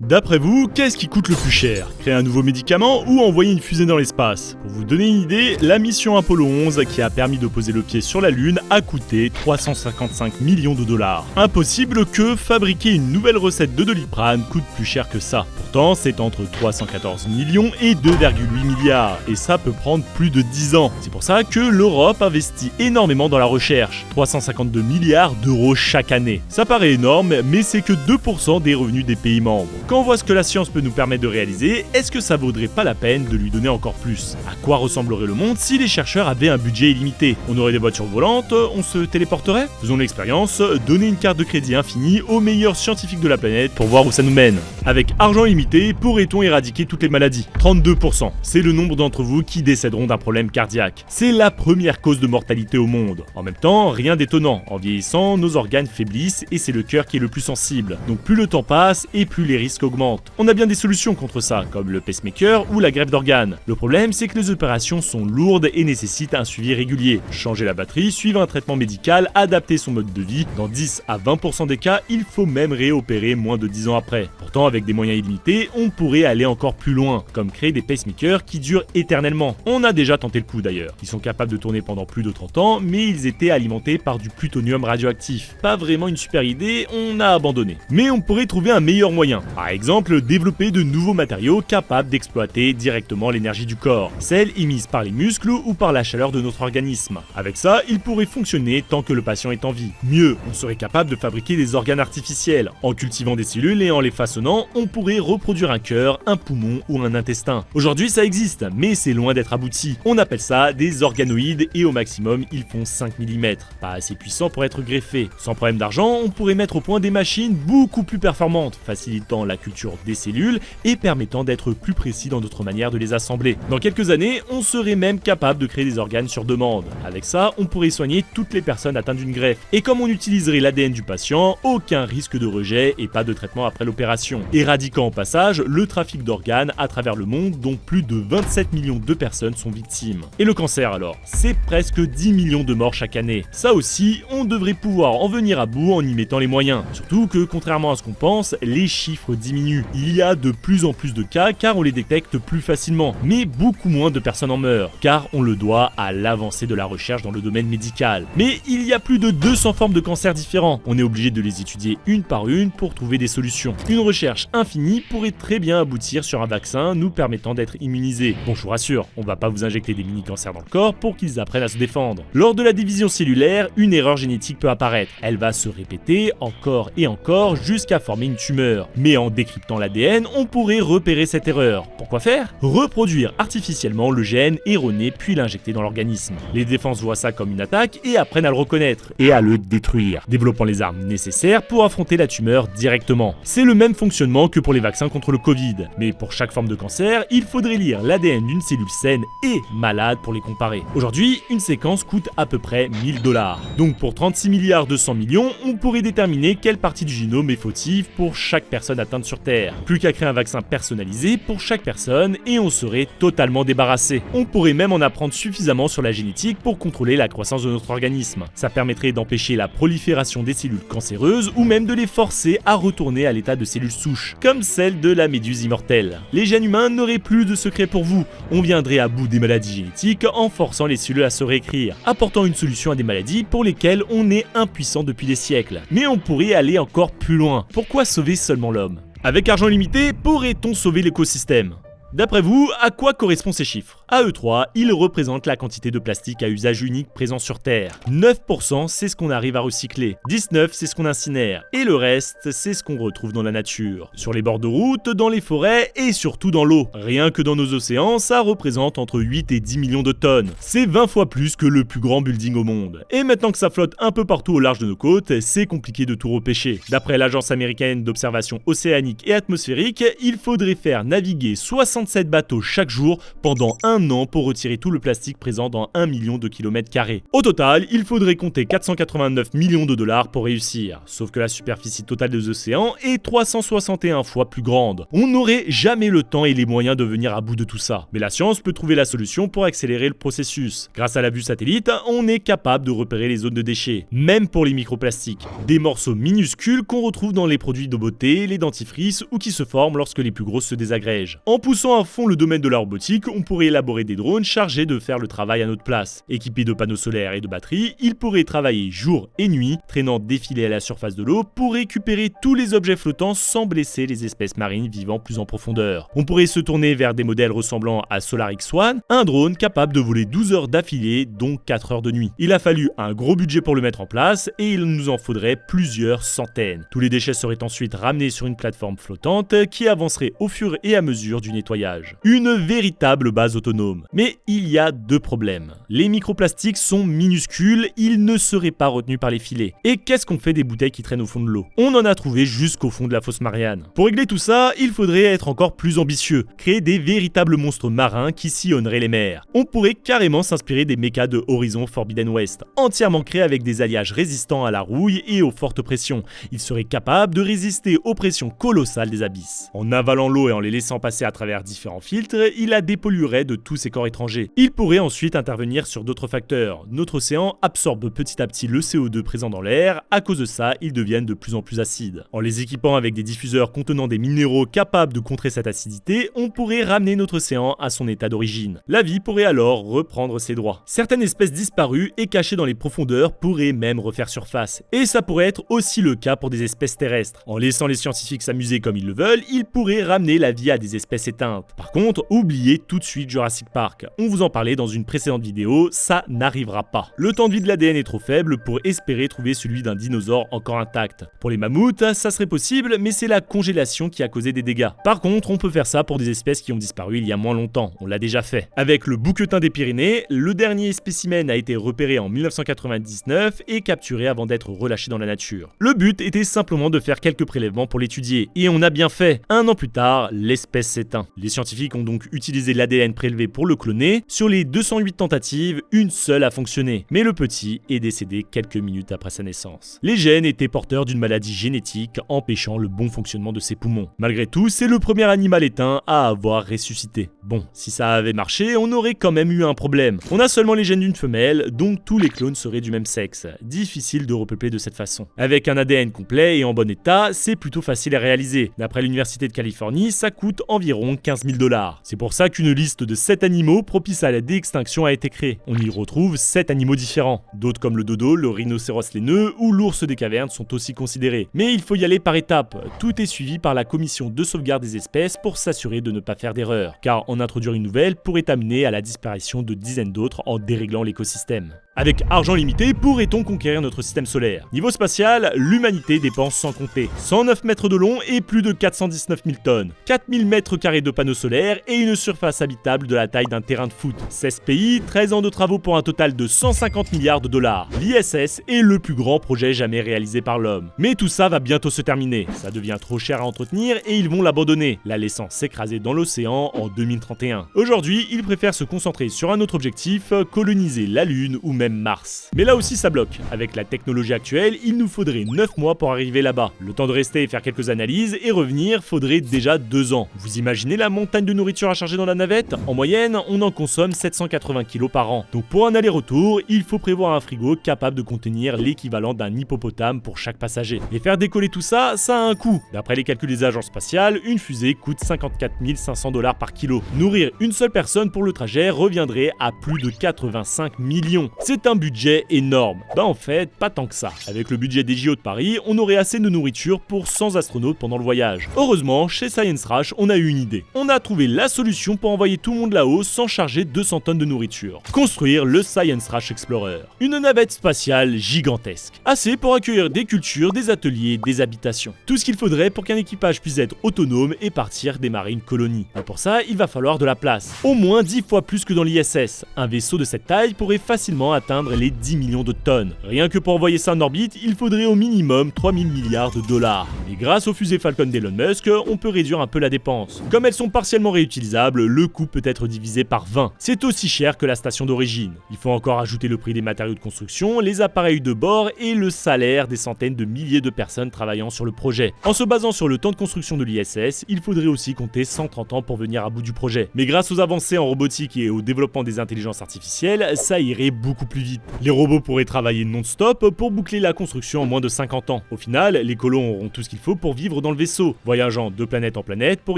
D'après vous, qu'est-ce qui coûte le plus cher? Créer un nouveau médicament ou envoyer une fusée dans l'espace? Pour vous donner une idée, la mission Apollo 11, qui a permis de poser le pied sur la Lune, a coûté 355 millions de dollars. Impossible que fabriquer une nouvelle recette de Doliprane coûte plus cher que ça. Pourtant, c'est entre 314 millions et 2,8 milliards, et ça peut prendre plus de 10 ans. C'est pour ça que l'Europe investit énormément dans la recherche, 352 milliards d'euros chaque année. Ça paraît énorme, mais c'est que 2% des revenus des pays membres. Quand on voit ce que la science peut nous permettre de réaliser, est-ce que ça vaudrait pas la peine de lui donner encore plus? À quoi ressemblerait le monde si les chercheurs avaient un budget illimité? On aurait des voitures volantes, on se téléporterait? Faisons l'expérience, donner une carte de crédit infinie aux meilleurs scientifiques de la planète pour voir où ça nous mène. Avec argent illimité, pourrait-on éradiquer toutes les maladies? 32%, c'est le nombre d'entre vous qui décéderont d'un problème cardiaque. C'est la première cause de mortalité au monde. En même temps, rien d'étonnant, en vieillissant, nos organes faiblissent et c'est le cœur qui est le plus sensible. Donc plus le temps passe et plus les risques augmentent. On a bien des solutions contre ça, comme le pacemaker ou la greffe d'organes. Le problème, c'est que les opérations sont lourdes et nécessitent un suivi régulier. Changer la batterie, suivre un traitement médical, adapter son mode de vie. Dans 10 à 20% des cas, il faut même réopérer moins de 10 ans après. Pourtant, avec des moyens illimités, on pourrait aller encore plus loin, comme créer des pacemakers qui durent éternellement. On a déjà tenté le coup d'ailleurs. Ils sont capables de tourner pendant plus de 30 ans, mais ils étaient alimentés par du plutonium radioactif. Pas vraiment une super idée, on a abandonné. Mais on pourrait trouver un meilleur moyen. Par exemple, développer de nouveaux matériaux capables d'exploiter directement l'énergie du corps, celle émise par les muscles ou par la chaleur de notre organisme. Avec ça, il pourrait fonctionner tant que le patient est en vie. Mieux, on serait capable de fabriquer des organes artificiels. En cultivant des cellules et en les façonnant, on pourrait reproduire un cœur, un poumon ou un intestin. Aujourd'hui, ça existe, mais c'est loin d'être abouti. On appelle ça des organoïdes et au maximum, ils font 5 mm. Pas assez puissants pour être greffés. Sans problème d'argent, on pourrait mettre au point des machines beaucoup plus performantes, facilitant la culture des cellules et permettant d'être plus précis dans notre manière de les assembler. Dans quelques années, on serait même capable de créer des organes sur demande. Avec ça, on pourrait soigner toutes les personnes atteintes d'une greffe. Et comme on utiliserait l'ADN du patient, aucun risque de rejet et pas de traitement après l'opération. Éradiquant au passage le trafic d'organes à travers le monde dont plus de 27 millions de personnes sont victimes. Et le cancer alors? C'est presque 10 millions de morts chaque année. Ça aussi, on devrait pouvoir en venir à bout en y mettant les moyens. Surtout que, contrairement à ce qu'on pense, les chiffres diminuent. Il y a de plus en plus de cas car on les détecte plus facilement, mais beaucoup moins de personnes en meurent, car on le doit à l'avancée de la recherche dans le domaine médical. Mais il y a plus de 200 formes de cancer différents. On est obligé de les étudier une par une pour trouver des solutions. Une recherche infinie pourrait très bien aboutir sur un vaccin nous permettant d'être immunisés. Bon, je vous rassure, on va pas vous injecter des mini-cancers dans le corps pour qu'ils apprennent à se défendre. Lors de la division cellulaire, une erreur génétique peut apparaître. Elle va se répéter encore et encore jusqu'à former une tumeur. Mais en décryptant l'ADN, on pourrait repérer cette erreur. Pourquoi faire? Reproduire artificiellement le gène erroné puis l'injecter dans l'organisme. Les défenses voient ça comme une attaque et apprennent à le reconnaître et à le détruire, développant les armes nécessaires pour affronter la tumeur directement. C'est le même fonctionnement que pour les vaccins contre le Covid. Mais pour chaque forme de cancer, il faudrait lire l'ADN d'une cellule saine et malade pour les comparer. Aujourd'hui, une séquence coûte à peu près 1000 $. Donc pour 36 milliards 200 millions, on pourrait déterminer quelle partie du génome est fautive pour chaque personne atteinte sur Terre. Plus qu'à créer un vaccin personnalisé pour chaque personne et on serait totalement débarrassé. On pourrait même en apprendre suffisamment sur la génétique pour contrôler la croissance de notre organisme. Ça permettrait d'empêcher la prolifération des cellules cancéreuses ou même de les forcer à retourner à l'état de cellules souches, comme celle de la méduse immortelle. Les gènes humains n'auraient plus de secret pour vous. On viendrait à bout des maladies génétiques en forçant les cellules à se réécrire, apportant une solution à des maladies pour lesquelles on est impuissant depuis des siècles. Mais on pourrait aller encore plus loin. Pourquoi sauver seulement l'homme? Avec argent limité, pourrait-on sauver l'écosystème? D'après vous, à quoi correspondent ces chiffres? À eux trois, ils représentent la quantité de plastique à usage unique présent sur Terre. 9% c'est ce qu'on arrive à recycler, 19% c'est ce qu'on incinère, et le reste c'est ce qu'on retrouve dans la nature. Sur les bords de route, dans les forêts et surtout dans l'eau. Rien que dans nos océans, ça représente entre 8 et 10 millions de tonnes. C'est 20 fois plus que le plus grand building au monde. Et maintenant que ça flotte un peu partout au large de nos côtes, c'est compliqué de tout repêcher. D'après l'agence américaine d'observation océanique et atmosphérique, il faudrait faire naviguer 60 67 bateaux chaque jour pendant un an pour retirer tout le plastique présent dans 1 million de kilomètres carrés. Au total, il faudrait compter 489 millions de dollars pour réussir. Sauf que la superficie totale des océans est 361 fois plus grande. On n'aurait jamais le temps et les moyens de venir à bout de tout ça. Mais la science peut trouver la solution pour accélérer le processus. Grâce à la vue satellite, on est capable de repérer les zones de déchets, même pour les microplastiques. Des morceaux minuscules qu'on retrouve dans les produits de beauté, les dentifrices ou qui se forment lorsque les plus grosses se désagrègent. En poussant à fond le domaine de la robotique, on pourrait élaborer des drones chargés de faire le travail à notre place. Équipés de panneaux solaires et de batteries, ils pourraient travailler jour et nuit, traînant des filets à la surface de l'eau pour récupérer tous les objets flottants sans blesser les espèces marines vivant plus en profondeur. On pourrait se tourner vers des modèles ressemblant à Solar X1, un drone capable de voler 12 heures d'affilée, dont 4 heures de nuit. Il a fallu un gros budget pour le mettre en place et il nous en faudrait plusieurs centaines. Tous les déchets seraient ensuite ramenés sur une plateforme flottante qui avancerait au fur et à mesure du nettoyage. Une véritable base autonome. Mais il y a deux problèmes. Les microplastiques sont minuscules, ils ne seraient pas retenus par les filets. Et qu'est-ce qu'on fait des bouteilles qui traînent au fond de l'eau? On en a trouvé jusqu'au fond de la fosse Marianne. Pour régler tout ça, il faudrait être encore plus ambitieux, créer des véritables monstres marins qui sillonneraient les mers. On pourrait carrément s'inspirer des mechas de Horizon Forbidden West, entièrement créés avec des alliages résistants à la rouille et aux fortes pressions. Ils seraient capables de résister aux pressions colossales des abysses. En avalant l'eau et en les laissant passer à travers différents filtres, il la dépolluerait de tous ces corps étrangers. Il pourrait ensuite intervenir sur d'autres facteurs. Notre océan absorbe petit à petit le CO2 présent dans l'air, à cause de ça, ils deviennent de plus en plus acides. En les équipant avec des diffuseurs contenant des minéraux capables de contrer cette acidité, on pourrait ramener notre océan à son état d'origine. La vie pourrait alors reprendre ses droits. Certaines espèces disparues et cachées dans les profondeurs pourraient même refaire surface. Et ça pourrait être aussi le cas pour des espèces terrestres. En laissant les scientifiques s'amuser comme ils le veulent, ils pourraient ramener la vie à des espèces éteintes. Par contre, oubliez tout de suite Jurassic Park. On vous en parlait dans une précédente vidéo, ça n'arrivera pas. Le temps de vie de l'ADN est trop faible pour espérer trouver celui d'un dinosaure encore intact. Pour les mammouths, ça serait possible, mais c'est la congélation qui a causé des dégâts. Par contre, on peut faire ça pour des espèces qui ont disparu il y a moins longtemps, on l'a déjà fait. Avec le bouquetin des Pyrénées, le dernier spécimen a été repéré en 1999 et capturé avant d'être relâché dans la nature. Le but était simplement de faire quelques prélèvements pour l'étudier, et on a bien fait. Un an plus tard, l'espèce s'éteint. Les scientifiques ont donc utilisé l'ADN prélevé pour le cloner. Sur les 208 tentatives, une seule a fonctionné, mais le petit est décédé quelques minutes après sa naissance. Les gènes étaient porteurs d'une maladie génétique empêchant le bon fonctionnement de ses poumons. Malgré tout, c'est le premier animal éteint à avoir ressuscité. Bon, si ça avait marché, on aurait quand même eu un problème. On a seulement les gènes d'une femelle, donc tous les clones seraient du même sexe. Difficile de repeupler de cette façon. Avec un ADN complet et en bon état, c'est plutôt facile à réaliser. D'après l'université de Californie, ça coûte environ 15 000 $. C'est pour ça qu'une liste de 7 animaux propices à la déextinction a été créée. On y retrouve 7 animaux différents. D'autres comme le dodo, le rhinocéros laineux ou l'ours des cavernes sont aussi considérés. Mais il faut y aller par étapes. Tout est suivi par la commission de sauvegarde des espèces pour s'assurer de ne pas faire d'erreur. Car en introduire une nouvelle pourrait amener à la disparition de dizaines d'autres en déréglant l'écosystème. Avec argent limité, pourrait-on conquérir notre système solaire? Niveau spatial, l'humanité dépense sans compter. 109 mètres de long et plus de 419 000 tonnes. 4000 mètres carrés de panneaux solaires et une surface habitable de la taille d'un terrain de foot. 16 pays, 13 ans de travaux pour un total de 150 milliards de dollars. L'ISS est le plus grand projet jamais réalisé par l'homme. Mais tout ça va bientôt se terminer. Ça devient trop cher à entretenir et ils vont l'abandonner, la laissant s'écraser dans l'océan en 2031. Aujourd'hui, ils préfèrent se concentrer sur un autre objectif, coloniser la Lune ou même Mars. Mais là aussi ça bloque. Avec la technologie actuelle, il nous faudrait 9 mois pour arriver là-bas. Le temps de rester et faire quelques analyses et revenir faudrait déjà 2 ans. Vous imaginez la montagne de nourriture à charger dans la navette? En moyenne, on en consomme 780 kg par an. Donc pour un aller-retour, il faut prévoir un frigo capable de contenir l'équivalent d'un hippopotame pour chaque passager. Et faire décoller tout ça, ça a un coût. D'après les calculs des agences spatiales, une fusée coûte 54 500 $ par kilo. Nourrir une seule personne pour le trajet reviendrait à plus de 85 millions. C'est un budget énorme. Bah en fait, pas tant que ça. Avec le budget des JO de Paris, on aurait assez de nourriture pour 100 astronautes pendant le voyage. Heureusement, chez Science Rush, on a eu une idée. On a trouvé la solution pour envoyer tout le monde là-haut sans charger 200 tonnes de nourriture. Construire le Science Rush Explorer. Une navette spatiale gigantesque. Assez pour accueillir des cultures, des ateliers, des habitations. Tout ce qu'il faudrait pour qu'un équipage puisse être autonome et partir démarrer une colonie. Et pour ça, il va falloir de la place. Au moins 10 fois plus que dans l'ISS. Un vaisseau de cette taille pourrait facilement atteindre les 10 millions de tonnes. Rien que pour envoyer ça en orbite, il faudrait au minimum 3000 milliards de dollars. Et grâce aux fusées Falcon d'Elon Musk, on peut réduire un peu la dépense. Comme elles sont partiellement réutilisables, le coût peut être divisé par 20. C'est aussi cher que la station d'origine. Il faut encore ajouter le prix des matériaux de construction, les appareils de bord et le salaire des centaines de milliers de personnes travaillant sur le projet. En se basant sur le temps de construction de l'ISS, il faudrait aussi compter 130 ans pour venir à bout du projet. Mais grâce aux avancées en robotique et au développement des intelligences artificielles, ça irait beaucoup plus vite. Les robots pourraient travailler non-stop pour boucler la construction en moins de 50 ans. Au final, les colons auront tout ce qu'il faut pour vivre dans le vaisseau, voyageant de planète en planète pour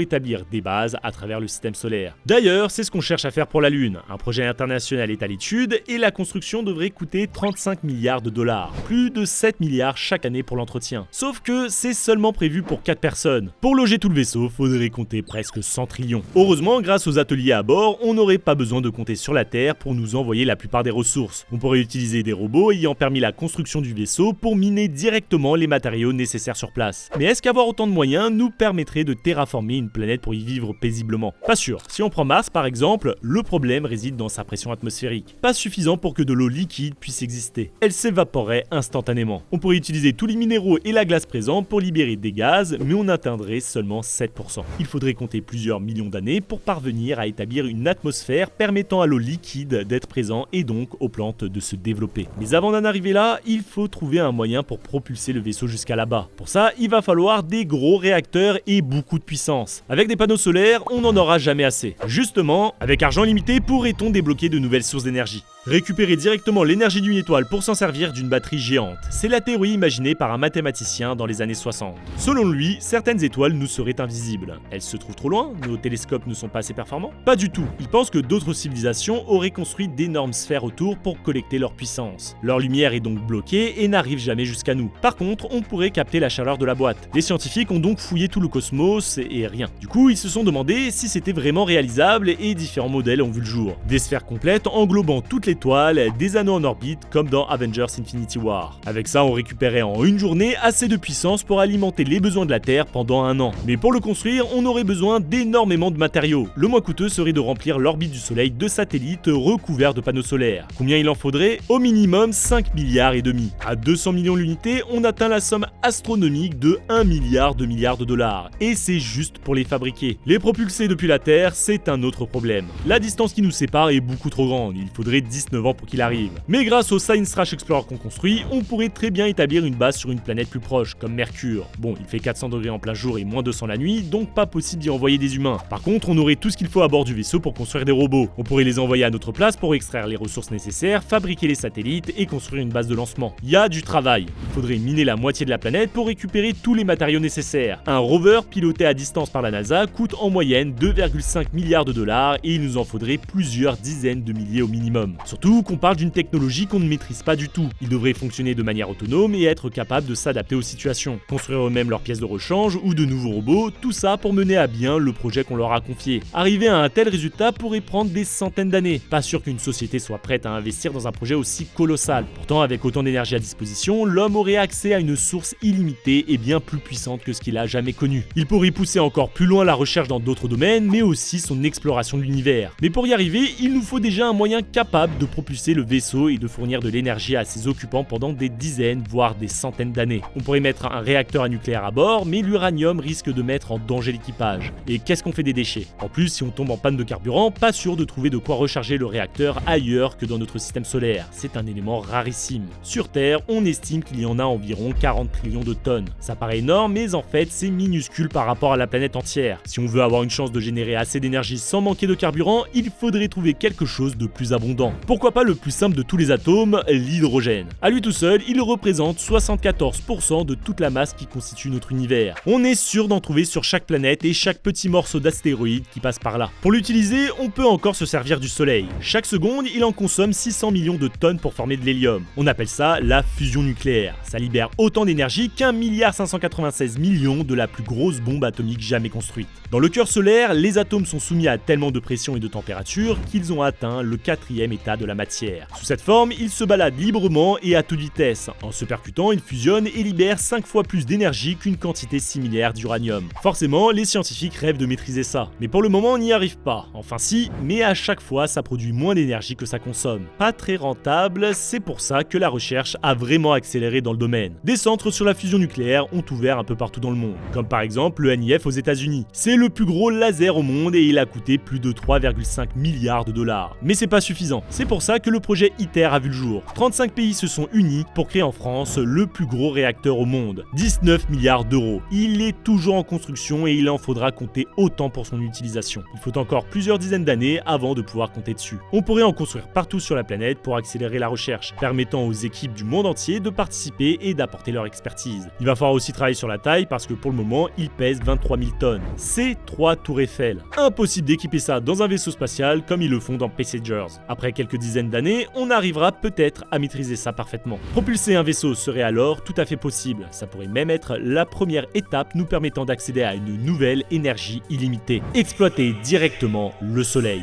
établir des bases à travers le système solaire. D'ailleurs, c'est ce qu'on cherche à faire pour la Lune. Un projet international est à l'étude et la construction devrait coûter 35 milliards de dollars. Plus de 7 milliards chaque année pour l'entretien. Sauf que c'est seulement prévu pour 4 personnes. Pour loger tout le vaisseau, faudrait compter presque 100 trillions. Heureusement, grâce aux ateliers à bord, on n'aurait pas besoin de compter sur la Terre pour nous envoyer la plupart des ressources. On pourrait utiliser des robots ayant permis la construction du vaisseau pour miner directement les matériaux nécessaires sur place. Mais est-ce qu'avoir autant de moyens nous permettrait de terraformer une planète pour y vivre paisiblement? Pas sûr. Si on prend Mars par exemple, le problème réside dans sa pression atmosphérique. Pas suffisant pour que de l'eau liquide puisse exister. Elle s'évaporerait instantanément. On pourrait utiliser tous les minéraux et la glace présents pour libérer des gaz, mais on atteindrait seulement 7%. Il faudrait compter plusieurs millions d'années pour parvenir à établir une atmosphère permettant à l'eau liquide d'être présent et donc aux plantes de se développer. Mais avant d'en arriver là, il faut trouver un moyen pour propulser le vaisseau jusqu'à là-bas. Pour ça, il va falloir des gros réacteurs et beaucoup de puissance. Avec des panneaux solaires, on n'en aura jamais assez. Justement, avec argent limité, pourrait-on débloquer de nouvelles sources d'énergie? Récupérer directement l'énergie d'une étoile pour s'en servir d'une batterie géante. C'est la théorie imaginée par un mathématicien dans les années 60. Selon lui, certaines étoiles nous seraient invisibles. Elles se trouvent trop loin? Nos télescopes ne sont pas assez performants? Pas du tout. Il pense que d'autres civilisations auraient construit d'énormes sphères autour pour collecter leur puissance. Leur lumière est donc bloquée et n'arrive jamais jusqu'à nous. Par contre, on pourrait capter la chaleur de la boîte. Les scientifiques ont donc fouillé tout le cosmos et rien. Du coup, ils se sont demandé si c'était vraiment réalisable et différents modèles ont vu le jour. Des sphères complètes englobant toutes les étoiles, des anneaux en orbite comme dans Avengers Infinity War. Avec ça, on récupérait en une journée assez de puissance pour alimenter les besoins de la Terre pendant un an. Mais pour le construire, on aurait besoin d'énormément de matériaux. Le moins coûteux serait de remplir l'orbite du Soleil de satellites recouverts de panneaux solaires. Combien il en faudrait? Au minimum 5 milliards et demi. À 200 millions l'unité, on atteint la somme astronomique de 1 milliard de dollars. Et c'est juste pour les fabriquer. Les propulser depuis la Terre, c'est un autre problème. La distance qui nous sépare est beaucoup trop grande. Il faudrait 19 ans pour qu'il arrive. Mais grâce au Science Trash Explorer qu'on construit, on pourrait très bien établir une base sur une planète plus proche, comme Mercure. Bon, il fait 400 degrés en plein jour et moins 200 la nuit, donc pas possible d'y envoyer des humains. Par contre, on aurait tout ce qu'il faut à bord du vaisseau pour construire des robots. On pourrait les envoyer à notre place pour extraire les ressources nécessaires, fabriquer les satellites et construire une base de lancement. Il y a du travail. Il faudrait miner la moitié de la planète pour récupérer tous les matériaux nécessaires. Un rover piloté à distance par la NASA coûte en moyenne 2,5 milliards de dollars et il nous en faudrait plusieurs dizaines de milliers au minimum. Surtout qu'on parle d'une technologie qu'on ne maîtrise pas du tout. Ils devraient fonctionner de manière autonome et être capables de s'adapter aux situations. Construire eux-mêmes leurs pièces de rechange ou de nouveaux robots, tout ça pour mener à bien le projet qu'on leur a confié. Arriver à un tel résultat pourrait prendre des centaines d'années. Pas sûr qu'une société soit prête à investir dans un projet aussi colossal. Pourtant, avec autant d'énergie à disposition, l'homme aurait accès à une source illimitée et bien plus puissante que ce qu'il a jamais connu. Il pourrait pousser encore plus loin la recherche dans d'autres domaines, mais aussi son exploration de l'univers. Mais pour y arriver, il nous faut déjà un moyen capable de propulser le vaisseau et de fournir de l'énergie à ses occupants pendant des dizaines, voire des centaines d'années. On pourrait mettre un réacteur nucléaire à bord, mais l'uranium risque de mettre en danger l'équipage. Et qu'est-ce qu'on fait des déchets? En plus, si on tombe en panne de carburant, pas sûr de trouver de quoi recharger le réacteur ailleurs que dans notre système solaire. C'est un élément rarissime. Sur Terre, on estime qu'il y en a environ 40 trillions de tonnes. Ça paraît énorme, mais en fait, c'est minuscule par rapport à la planète entière. Si on veut avoir une chance de générer assez d'énergie sans manquer de carburant, il faudrait trouver quelque chose de plus abondant. Pourquoi pas le plus simple de tous les atomes, l'hydrogène. À lui tout seul, il représente 74% de toute la masse qui constitue notre univers. On est sûr d'en trouver sur chaque planète et chaque petit morceau d'astéroïde qui passe par là. Pour l'utiliser, on peut encore se servir du soleil. Chaque seconde, il en consomme 600 millions de tonnes pour former de l'hélium. On appelle ça la fusion nucléaire. Ça libère autant d'énergie qu'1,596 milliard de la plus grosse bombe atomique jamais construite. Dans le cœur solaire, les atomes sont soumis à tellement de pression et de température qu'ils ont atteint le 4e état de la matière. Sous cette forme, il se balade librement et à toute vitesse. En se percutant, il fusionne et libère 5 fois plus d'énergie qu'une quantité similaire d'uranium. Forcément, les scientifiques rêvent de maîtriser ça. Mais pour le moment, on n'y arrive pas. Enfin si, mais à chaque fois, ça produit moins d'énergie que ça consomme. Pas très rentable, c'est pour ça que la recherche a vraiment accéléré dans le domaine. Des centres sur la fusion nucléaire ont ouvert un peu partout dans le monde, comme par exemple le NIF aux États-Unis. C'est le plus gros laser au monde et il a coûté plus de 3,5 milliards de dollars. Mais c'est pas suffisant. C'est pour ça que le projet ITER a vu le jour. 35 pays se sont unis pour créer en France le plus gros réacteur au monde. 19 milliards d'euros. Il est toujours en construction et il en faudra compter autant pour son utilisation. Il faut encore plusieurs dizaines d'années avant de pouvoir compter dessus. On pourrait en construire partout sur la planète pour accélérer la recherche, permettant aux équipes du monde entier de participer et d'apporter leur expertise. Il va falloir aussi travailler sur la taille parce que pour le moment, il pèse 23 000 tonnes. C'est 3 tours Eiffel. Impossible d'équiper ça dans un vaisseau spatial comme ils le font dans Passengers. Après quelques dizaines d'années, on arrivera peut-être à maîtriser ça parfaitement. Propulser un vaisseau serait alors tout à fait possible. Ça pourrait même être la première étape nous permettant d'accéder à une nouvelle énergie illimitée. Exploiter directement le soleil.